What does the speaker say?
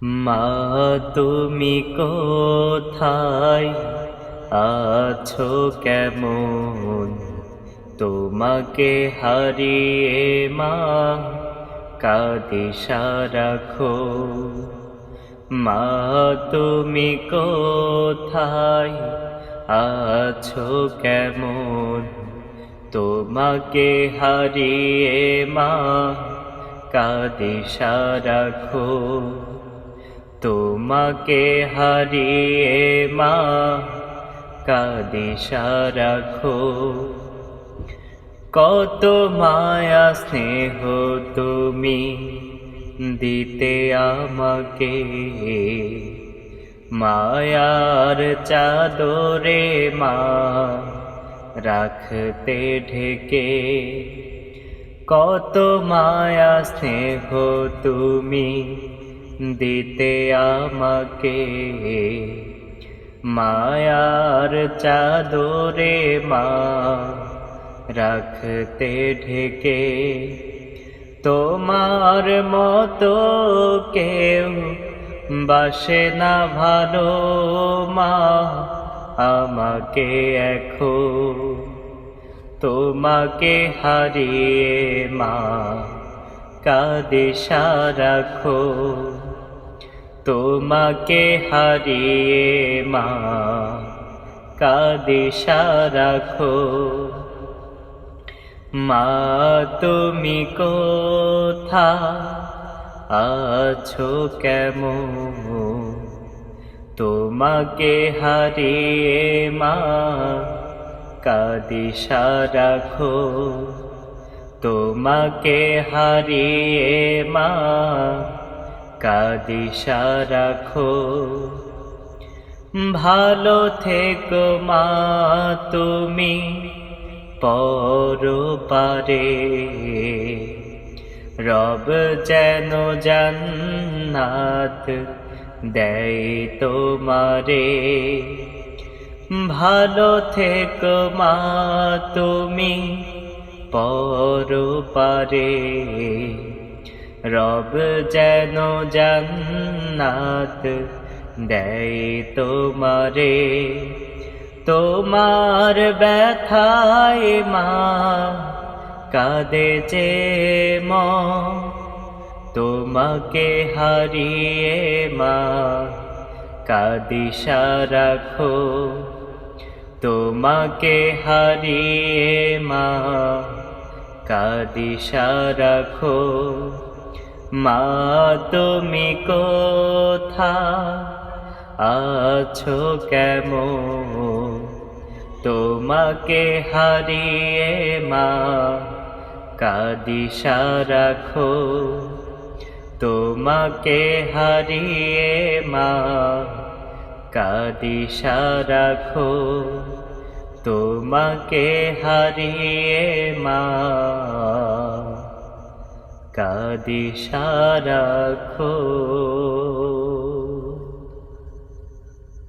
মা তুমি কোথায় আছো কেমন? তোমাকে হারিয়ে মা কাঁদি সারাক্ষণ। মা তুমি কোথায় আছো কেমন? তোমাকে হারিয়ে মা কাঁদি সারাক্ষণ। তোমাকে হারিয়ে মা কাঁদি সারাক্ষণ। কত মায়া স্নেহ তুমি দিতে আমাকে, মায়ার চাদরে মা রাখতে ঢেকে। কত মায়া স্নেহ তুমি দিতে আমাকে, মায়ার চাদরে মা রাখতে ঢেকে। তোমার মতো কেউ বাসে না ভালো মা আমাকে এখন। তোমাকে হারিয়ে মা কাঁদি সারাক্ষণ। তোমাকে হারিয়ে মা কাঁদি সারাক্ষণ। মা তুমি কোথায় আছো কেমন? তোমাকে হারিয়ে মা কাঁদি সারাক্ষণ। তোমাকে হারিয়ে মা কাঁদি সারাক্ষণ। ভালো থেকো মা তুমি পরপারে, রব যেন জান্নাত দেয় তোমারে। ভালো থেকো মা তুমি পরপারে, রব যেন জান্নাত দেয় তোমারে। তোমার ব্যথায় মা কাঁদে যে মন, তোমাকে হারিয়ে মা কাঁদি সারাক্ষণ। তোমাকে হারিয়ে মা কাঁদি সারাক্ষণ। মা তুমি কোথায় আছো কেমন? তোমাকে হারিয়ে মা কাঁদি সারাক্ষণ। তোমাকে হারিয়ে মা কাঁদি সারাক্ষণ। তোমাকে হারিয়ে মা কাঁদি সারাক্ষণ।